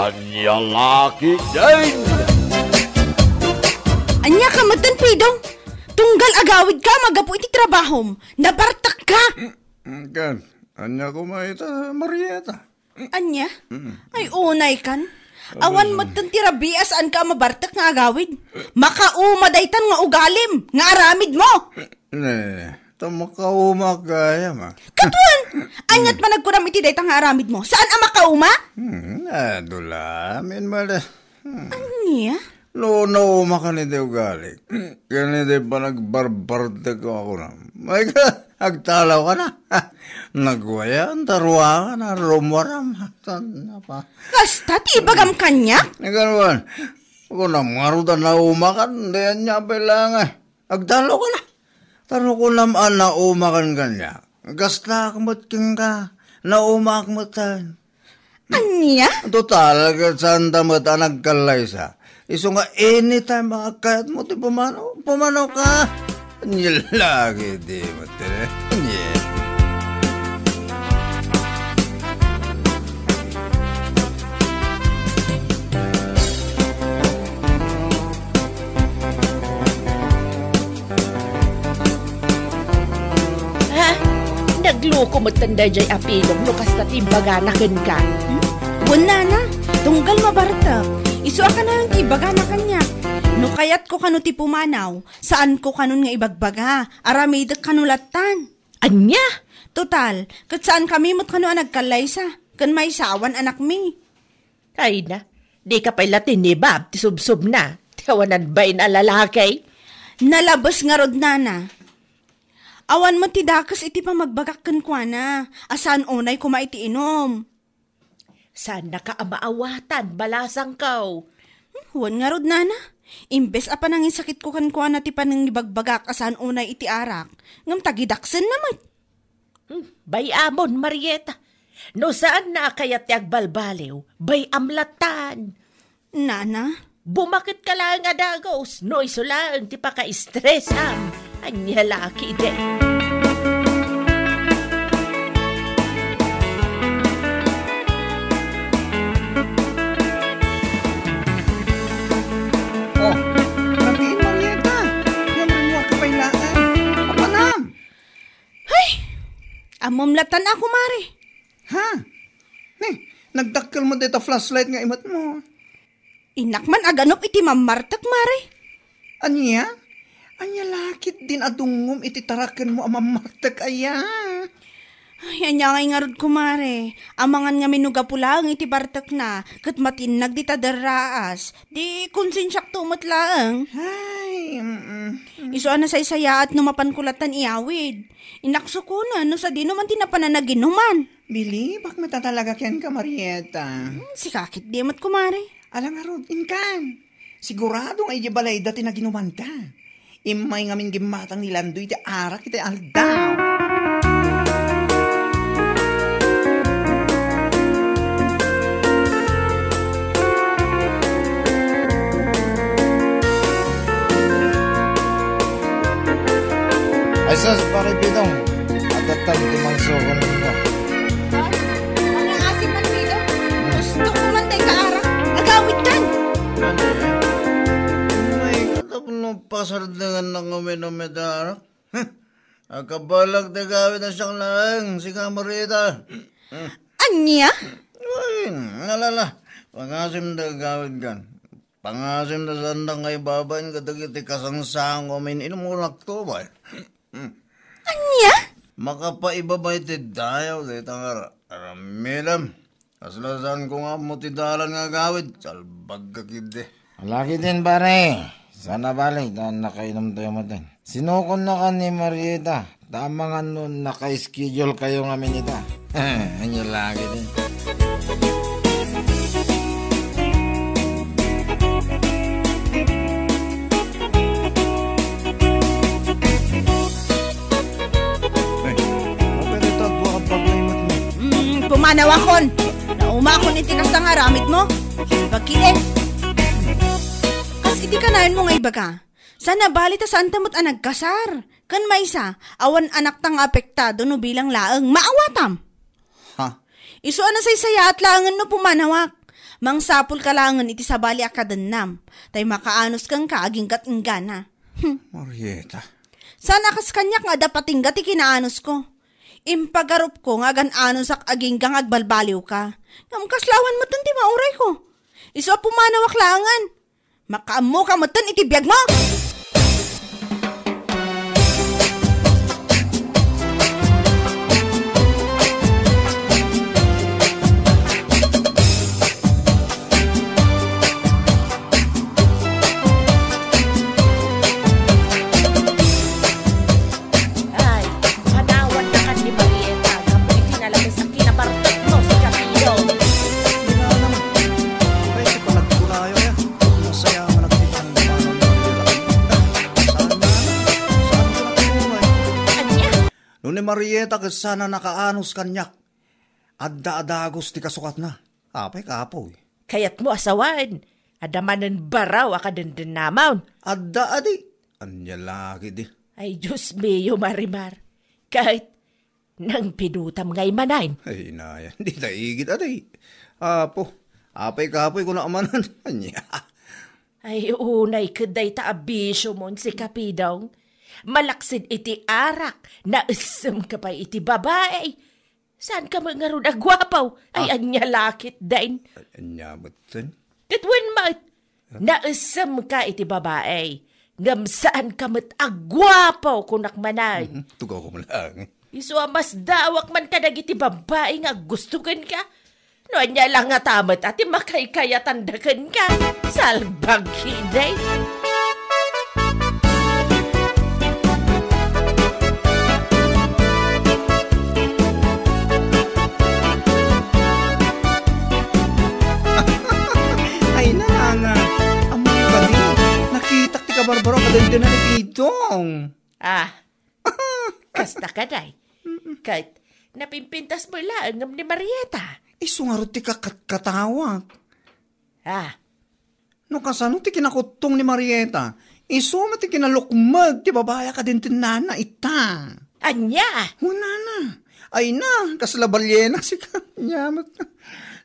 Anya laki din! Anya ka matan, Pidong. Tunggal agawid ka, magapu iti trabahom. Nabartak ka! Kan, anya ko maita, Marieta. Anya? Ay, unay kan. Awan matan tirabias an ka mabartak nga agawid. Makauma-daytan nga ugalim, nga aramid mo. Makauma kaya ma. Katuan! Anyat man nagkuram iti daytang nga aramid mo. Saan ang makauma? Dulamin mala. Anya? Nauma ka ni Deo galing. Kaya ni pa nagbarbarda ko ako na. May ka, agtalaw ka na. Nagwayan, taruangan na, rumaram. Saan na pa? Kasta, tibagam kanya? Naganuan, ako na marutan na umakan, dayan niya bilangan. Agtalaw ka na. Taro ko naman na umakan kanya. Gasta akmating ka, na umakmatan. Anya? Total, saan tamat nagkalay sa. Iso nga anytime makakayat mo, di pumanaw ka. Nilagi, di matire. Nagluko mo tanda jay apilong lukas na timbaga na ka. Wala na, tunggal mabarta. Iso ka na yung tibaga na kanya. No kayat ko kanu ti pumanaw, saan ko kanun nga ibagbaga, aramidak kanulatan. Anya? Total, kat saan kami mo't kanu nagkalaysa, kan may sawan anak mi. Ay na, di ka pala tinibab, tisubsub na. Tiyawanan ba'y na lalaki? Nalabas nga rod nana. Awan mo ti dakas iti pa magbagak kwa na. Asan onay kuma iti inom? Saan nakaamaawatan, balasang kaw? Huwan nga rod nana. Imbes apa nangin sakit ko kwa na ti panang ibagbagak asan onay iti arak. Ngam tagidaksen naman. Bay amon, Marieta. No saan na kayat ti agbalbaliw? Bay amlatan. Nana? Bumakit ka lang nga dagos. No iso lang ti pa ka-stressam. Anya laki de. Oh, nabiin Marieta. Yan rin mo kapailaan. Kapanam. Ay! Amumlatan ako, Mari. Ha? Nagdakkel mo dito flashlight nga imat mo. Inakman aganop iti mamartak, Mari. Anya? Anya lakit din adungom iti taraken mo amamartak aya. Ay, anya ngay nga rod kumare. Amangan nga minuga pulang iti bartak na. Kat matinag di tadaraas. Di konsensyak tumot lang. Ay, Iso na say-saya at numapan kulatan iawid. Inakso ko na, no sa di naman tinapananaginuman. Bili, bak matatalaga ken ka, Marieta. Si kakit di mat kumare. Alang nga rod, inkan. Sigurado nga balay dati na ginuman ka. Imay nga min gimatang nilandoy iti arak iti aldaw. Ay sus, pare Pidong. Adatang timangso ko ninyo. Mga asim man dito. Gusto ko man tayo kaarak. Agawid kan. Pasardangan ng uminomedara. Akabalag na gawin na siyang lang, si Kamarita. Anya? Ay, nalala. Pangasim na gawin kan. Pangasim na sandang ay babayin katagiti kasangsang umin. Inumunak to ba? Anya? Makapaibabay ti dayaw dito nga aramilam. Aslasan ko nga mutidalan nga gawid. Salbag kakide. Laki din pare. Sana balik na nakainom tayo mo din. Sinukon na ka ni Marieta. Tama nga nun naka-schedule kayo nga minita. Anyo lagi din. Pumanawakon. Naumakon iti kas nga ramit mo. Pagkili. Iti kanayon mo nga ibaga. Sana bali ta saan tamot nagkasar. Kan maysa, awan anak tang apektado no bilang laeng maawatam. Ha? Isu na say saya at laangan no pumanawak. Mangsapul kalangan iti sabali akadannam. Tay makaanos kang kaaging katinggana. Marieta. Sana kas kanyak nga dapating gati kinaanos ko. Impagarup ko nga gan-anos ak aging gang agbalbaliw ka. Kaslawan mo ti mauray ko. Iso pumanawak langan. Makaamo ka mo iti biyag mo. Marieta kasana nakaanos kanyak. Adda-adagos ti kasukat na. Apay kapoy. Kayat mo asawan. Adamanan baraw akadandan namaw. Adda-adi. Anya lagi di. Ay Diyos mayo Marimar. Kahit nang pinutam ngay manayin. Ay naya, hindi taigit adi. Apo, apay kapoy ko na amanan. Anya. Ay unay kaday taabisyo mo si Kapidong. Malaksid iti arak, naisam ka pa iti babae. Saan ka mga ron agwapaw? Ay, anya lakit din. Anya batin? Katwan mat, naisam ka iti babae. Ngam saan ka mat agwapaw kunak manay. Tugaw ko mo lang. Iso mas dawak man ka iti babae nga gustukan ka. No, anya lang nga tamat ati makaykaya tandakan ka. Salbag hiday. Barbaro, kadente na ni Pidong. Kasta ka day. Kahit napimpintas mo lang ni Marieta. Isungarot ti kakatawag. No kasano ti kinakutong ni Marieta. Isuma ti kinalukmag ti babaya kadente na ita. Anya? Wala na. Ay na, kaslabalyena si kanya.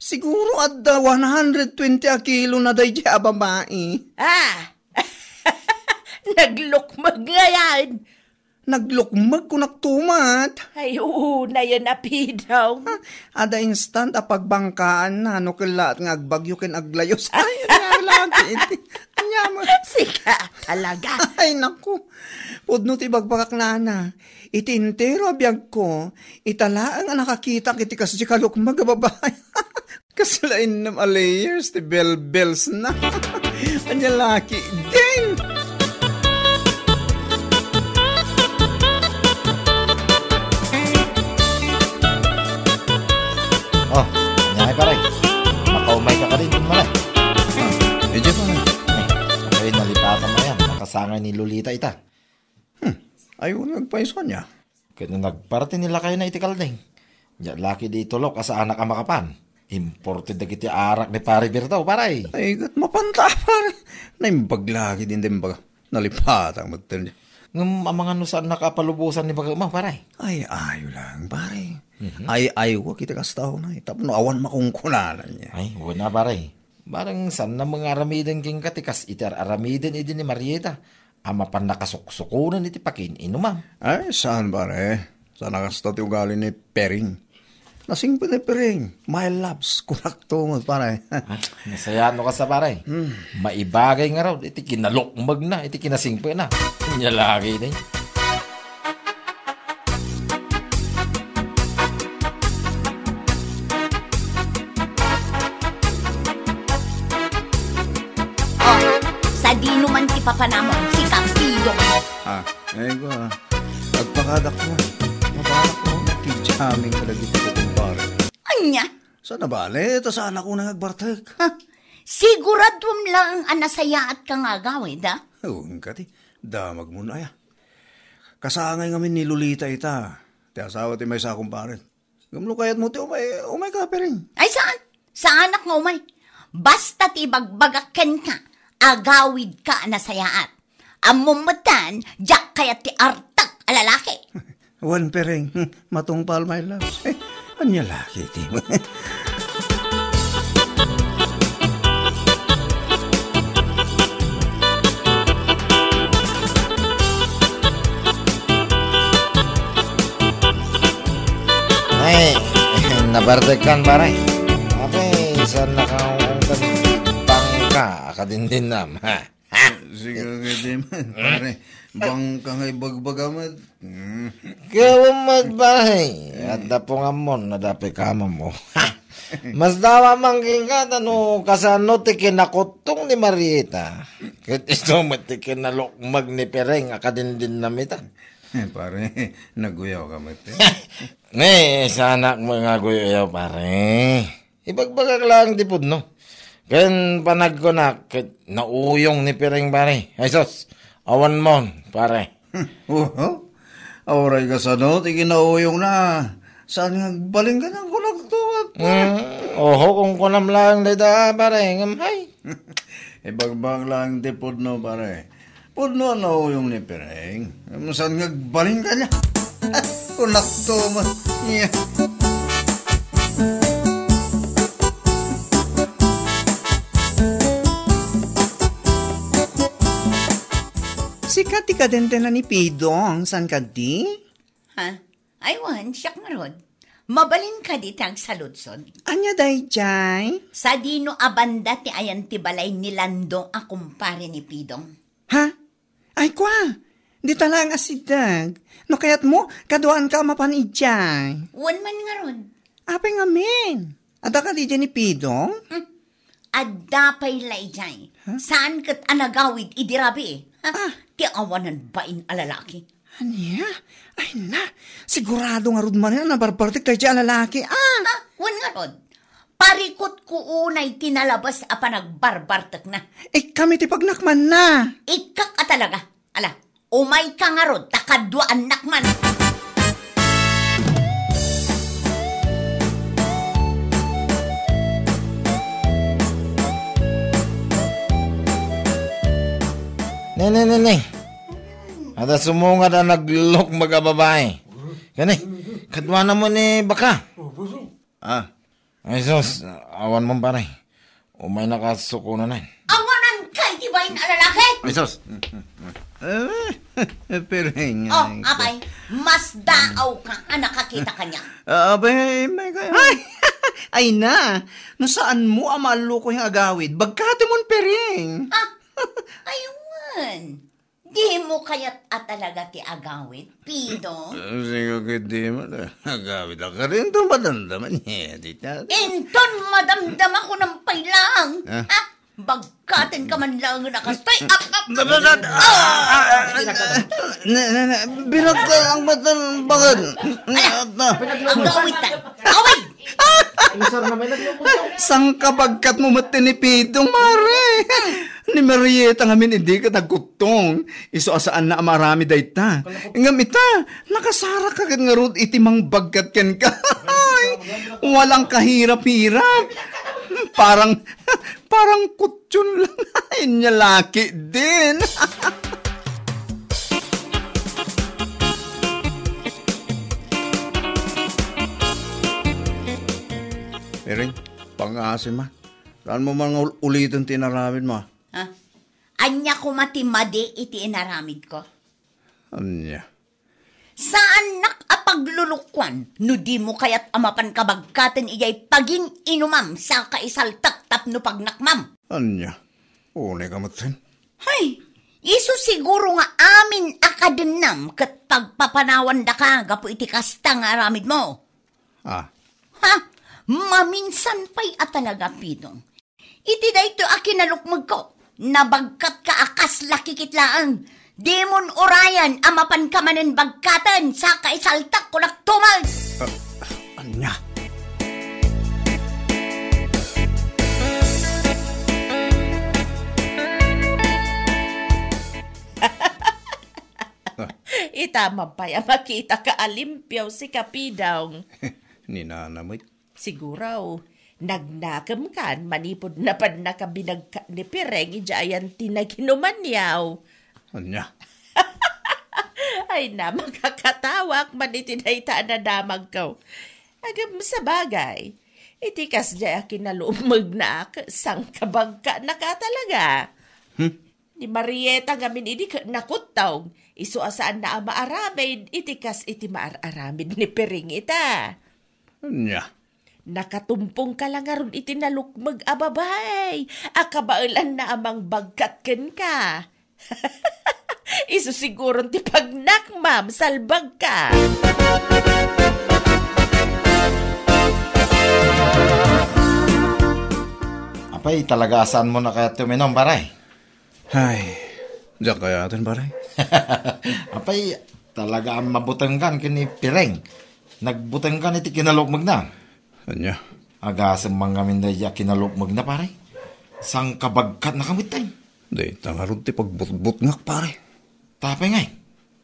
Siguro adda 120 kilo na day di babae. Naglukmag nga yan. Naglukmag ko naktumat. Ay, na yan Pidaw. Ada instant pagbangkaan na no kilat nga agbagyo ken aglayos. Ay, lagi. Anya mo. Sika, talaga. Ay, naku. Pudno ti bagbagak na. Itintero biyag ko. Italaang ang nakakita kiti kasi kalukmag babay. Kasalain nam a layers ti bell-bells na. Anya laki. Ding! Paray, makaumay ka rin kung malay. Medyo pa. Ay, nalipatan mo yan. Makasangay ni Lolita ita. Ayaw nagpaiso niya. Kaya nagparte nila kayo na itikalding. Diyan laki di tulok asa anak ang makapan. Imported na kiti arak ni Pari Bertaw, paray. Ay, gat mapanta, pare. Naimbag lagi din baga. Nalipatan magtan niya. Ang mga nusan nakapalubusan ni baga umang, paray. Ay, ayaw lang, pare. Ay, ayaw kita kastaw na. Tapos no, awan makungkunanan niya. Ay, wala paray. Barang san na mga aramiden king katikas itar aramiden idi ni Marieta. Ama pan nakasuksukunan iti pakin inumam. Ay, saan pare? Saan nakastaw ti ugali ni Pering? Nasing pa ni Pering. My loves, kunaktungod pare. Ay, nasayano ka sa paray. Maibagay nga raw, iti kinalukmag na, iti kinasingpa na. Kanya lagi na Sa di naman ti papanamon, si Campido. Ayun ko Nagpakadak ko. Mabarak ko. Nakijaming kalagit ko kumpare. Anya? Saan na bale? Ito saan ako nagbartek? Siguradum lang ang nasaya at kang agawid, ha? Huwag ka ti. Damag mo na ya. Kasangay ngamin ni Lolita ita. Ti asawa ti may sa kumpare. Gamlo kayat mo ti umay ka pa rin. Ay saan? Sa anak nga umay. Basta ti bagbagaken ka. Agawid ka nasayaat. Amumatan, jak kayat ti artak alalaki. Wan pereng, matungpal my love. Anya laki ti mo. Barbartekan pare. Apa saan nakaungkan bangka akadindin nam. Ha? Sige ka di man, pare. Bang ka ngay bagbagamat. Kawamad bahay. At dapungamon na dapi kama mo. Mas dawa mangging ka tano kasano tikin nakutong ni Marieta. Kat ito matikin na lukmag ni Pereng akadindin namita. Pare, naguyaw ka mati. Sana mga guyaw pare. Ibagbagag lang tipod no. Kan panag ko na nauyong ni Pereng pare. Ay sos, awan mo pare. Auray ka sa no, tikinauyong na. Saan nga baling ka ng kulagtuwat? Oho, kung kunam lang leda pare. Ngamhay. Ibagbag lang tipod no, pare. Pudno na yung ni Pereng. Saan nga baling ka niya? Kulakto mo. Yeah. Sikat ka din na ni Pidong. San ka di? Ha? Aywan, siyak maron. Mabalin ka di tag saludsod. Anya day jay? Sa dino abanda ti ayan ti balay ni Landong a kumpare ni Pidong. Ha? Ay kwa, di talang asidag. No kayat mo, kaduan ka mapanidjay. Wan man nga ron. Apay nga men. Ada ka di dyan ni Pidong? Adapay layjay. Saan kat anagawid idirabi? Ti awanan bain alalaki. Anya? Ay na, sigurado nga rod man yan na barbartik tayo dyan lalaki. Wan nga ron. Parikot ko unay tinalabas a panagbarbartak na. Kami ti pagnakman na. Ikak ka talaga. Ala, umay ka nga ron, takadwaan nakman. Nene. Ada sumunga na naglok mga babae. Gani, kadwa na mo ni baka. Ay sos, awan mo pare. Umay nakasuko na na. Awanan kay di ba yung alalaki? Ay, sos. Pereng. Abay, mas daaw ka ang nakakita kanya. Abay, may kaya. Ay na, nasaan mo ang maluko yung agawid? Bagkati mon Pereng. Ayun. Di mo kaya't talaga ti agawid, Pido. Sige ka di mo na. Agawid ka rin ito madamdaman niya. Inton madamdam ako ng pailang. Bagkatin ka man lang nakastay. Bilag ka ang matan bagad. Agawid ta. Awid! Sang kabagkat mo matinipidong, mare. Ni Marieta ngamin hindi ka nagkutong. Iso asaan na marami dayta. Ngam ita, nakasara ka nga rod itimang bagkat ken ka. Walang kahirap-hirap. Parang kutsyon lang. Inya laki din. Pereng, pang-asin ma. Saan mo man ulitin tinaramid mo? Anya ko matimadi iti inaramid ko. Anya? Saan nakapaglulukwan? No di mo kaya't amapan kabagkaten iyay paging inumam sa kaisaltak tapno pagnakmam. Anya? Unay ka matin. Hay, iso siguro nga amin akadenam kat pagpapanawan da ka gapo iti kasta nga aramid mo. Maminsan pa'y atalaga, Pidong. Iti da ito akinalukmag ko. Nabagkat ka akas lakikitlaan. Demon orayan amapan ka manen bagkatan sa kaisaltak ko naktumal. Anya? Itama pa ya makita ka alimpyaw si Kapidong. Ninanamit. Siguro, nagnakam kan, manipod na pan nakabinagka ni Pereng, ijayan tinaginuman yaw. Anya? Ay na, makakatawak, manitinayta na damag ko. Agam sa bagay, itikas dya kinalumag na sang kabagka na ka talaga. Ni Marieta ngamin ini nakutaw, iso asaan na maaramid, itikas iti maaramid ni Pereng ita. Anya? Nakatumpong ka lang aron itinalukmag ababay. Akabailan na amang bagkatken ka. Isu siguro ti pagnak, ma'am, salbag ka. Apay, talaga saan mo na kaya tuminom, paray? Ay, diyan kaya atin, paray. Apay, talaga ang mabutangkan kini Pireng. Nagbutangkan iti kinalukmag na. Anya? Agasam mga mindaya kinalukmag na, paray. Sang kabagkat na kamit tayo. Di, tangarod ti pagbutbut ngak, pare. Tapay ngay.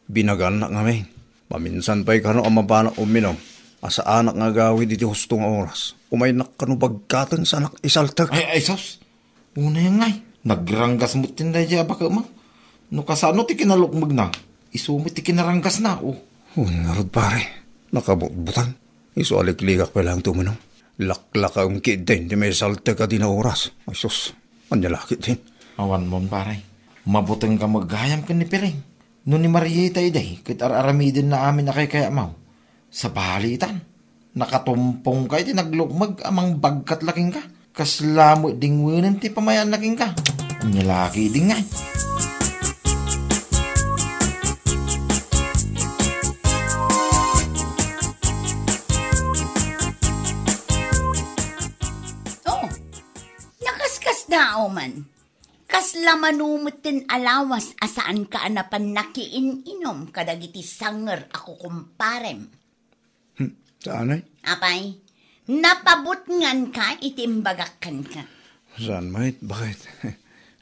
Binagan na ngamin. Paminsan pa'y kano ang mapana uminom. Asa anak nga gawid iti husto nga oras. Umay nakano bagkatan sa anak isaltag. Ay, sos. Una yan ngay. Nagranggas mo tindaya baka ma. No kasano ti kinalukmag na. Isumit ti kinaranggas na, oh. Narod, pare. Nakabutbutan. Iso alikligak pa lang tuminom. Laklak ang kid din. Di may saltag ka din na oras. Ay, sos. Anyalakit din. Awan mon, pare. Mabutang ka maghayam ka ni Pireng. No ni Marieta iday, kit araramidin na amin na kay kaya mau. Sa balitan, nakatumpong ka iti naglukmag amang bagkat laking ka. Kaslamo dingwinan ti pamayan laking ka. Nyalaki din nga. Oh, nakaskas na man. Kasla manumutin alawas asaan ka anapan nakiin-inom kadagiti sanger ako kumparem. Saan ay? Apay, napabutngan ka itimbagakan ka. Saan, mate? Bakit?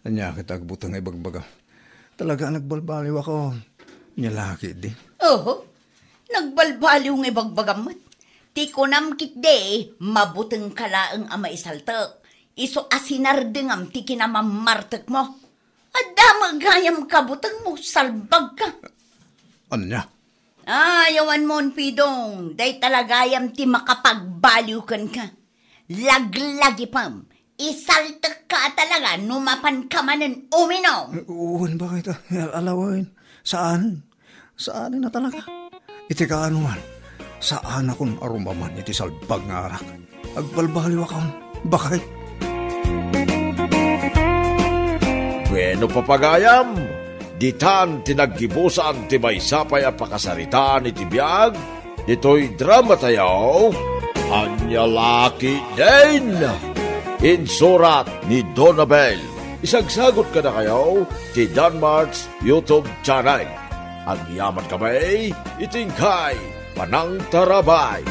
Anya kita agbutang ibagbaga. Talaga nagbalbaliw ako. Nyalaki di. Oo, nagbalbaliw ng ibagbagamot. Ti kunamkit de, mabutang kalaang ama isaltak. Iso asinardengam ti kinamamartek mo. Adama gayam kabutang mo, salbag ka. Anya? Yawan mon pidong, day talagayam ti makapagbaliw kan ka. Laglagi pam, isaltek ka talaga, numapan ka manen uminom. Uwan, bakit? Alawin. Saan? Saan na talaga? Iti kaanuman. Saan akong arumaman iti salbag nga arak? Agbalbaliw akong. Bakit? Bueno papagayam, ditan tinaggibusan ti maysapay a pakasaritaan iti biyag, dito'y drama tayo, Anyalaki din! Insurat ni Donabel. Isagsagot ka na kayo ti Danmarks YouTube channel. Ang yaman kamay, itingkay, panang tarabay.